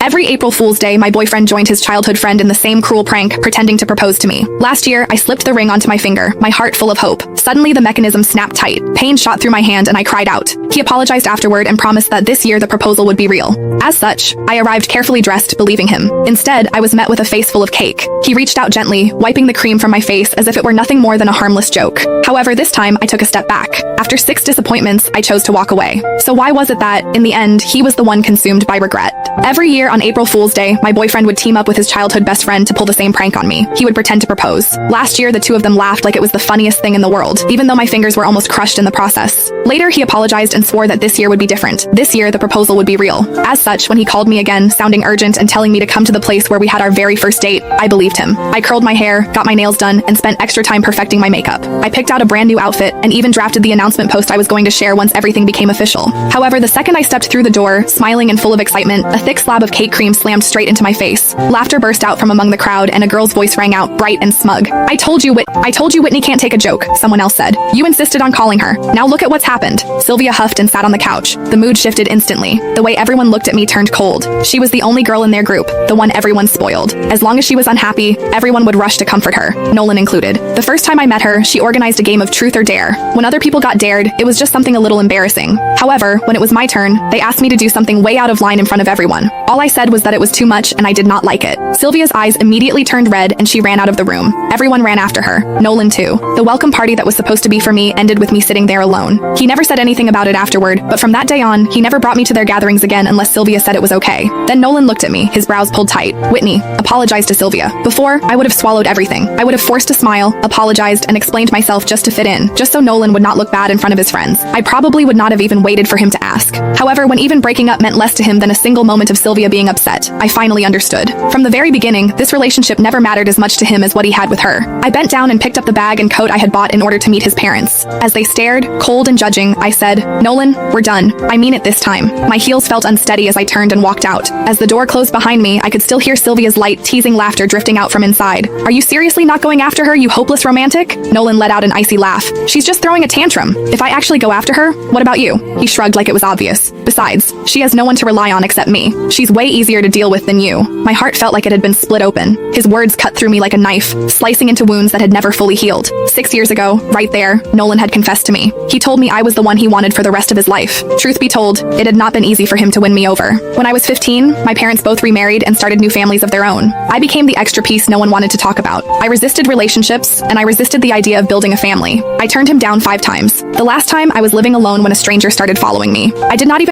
Every April Fool's Day, my boyfriend joined his childhood friend in the same cruel prank, pretending to propose to me. Last year, I slipped the ring onto my finger, my heart full of hope. Suddenly, the mechanism snapped tight. Pain shot through my hand and I cried out. He apologized afterward and promised that this year the proposal would be real. As such, I arrived carefully dressed, believing him. Instead, I was met with a face full of cake. He reached out gently, wiping the cream from my face as if it were nothing more than a harmless joke. However, this time, I took a step back. After 6 disappointments, I chose to walk away. So why was it that, in the end, he was the one consumed by regret? Every year on April Fool's Day, my boyfriend would team up with his childhood best friend to pull the same prank on me. He would pretend to propose. Last year, the two of them laughed like it was the funniest thing in the world, even though my fingers were almost crushed in the process. Later, he apologized and swore that this year would be different. This year, the proposal would be real. As such, when he called me again, sounding urgent and telling me to come to the place where we had our very first date, I believed him. I curled my hair, got my nails done, and spent extra time perfecting my makeup. I picked out a brand new outfit and even drafted the announcement post I was going to share once everything became official. However, the second I stepped through the door, smiling and full of excitement, a thick slab of cake cream slammed straight into my face. Laughter burst out from among the crowd and a girl's voice rang out, bright and smug. I told you Whitney can't take a joke, someone else said. You insisted on calling her. Now look at what's happened. Sylvia huffed and sat on the couch. The mood shifted instantly. The way everyone looked at me turned cold. She was the only girl in their group, the one everyone spoiled. As long as she was unhappy, everyone would rush to comfort her, Nolan included. The first time I met her, she organized a game of truth or dare. When other people got dared, it was just something a little embarrassing. However, when it was my turn, they asked me to do something way out of line in front of everyone. All I said was that it was too much and I did not like it. Sylvia's eyes immediately turned red and she ran out of the room. Everyone ran after her, Nolan too. The welcome party that was supposed to be for me ended with me sitting there alone. He never said anything about it afterward, but from that day on, he never brought me to their gatherings again unless Sylvia said it was okay. Then Nolan looked at me, his brows pulled tight. Whitney, apologize to Sylvia. Before, I would have swallowed everything. I would have forced a smile, apologized, and explained myself just to fit in, just so Nolan would not look bad in front of his friends. I probably would not have even waited for him to ask. However, when even breaking up meant less to him than a single moment of Sylvia being upset, I finally understood. From the very beginning, this relationship never mattered as much to him as what he had with her. I bent down and picked up the bag and coat I had bought in order to meet his parents. As they stared, cold and judging, I said, Nolan, we're done. I mean it this time. My heels felt unsteady as I turned and walked out. As the door closed behind me, I could still hear Sylvia's light, teasing laughter drifting out from inside. Are you seriously not going after her, you hopeless romantic? Nolan let out an icy laugh. She's just throwing a tantrum. If I actually go after her, what about you? He shrugged like it was obvious. Besides, she has no one to rely on except me. She's way easier to deal with than you. My heart felt like it had been split open. His words cut through me like a knife, slicing into wounds that had never fully healed. 6 years ago, right there, Nolan had confessed to me. He told me I was the one he wanted for the rest of his life. Truth be told, it had not been easy for him to win me over. When I was 15, my parents both remarried and started new families of their own. I became the extra piece no one wanted to talk about. I resisted relationships, and I resisted the idea of building a family. I turned him down 5 times. The last time, I was living alone when a stranger started following me. I did not even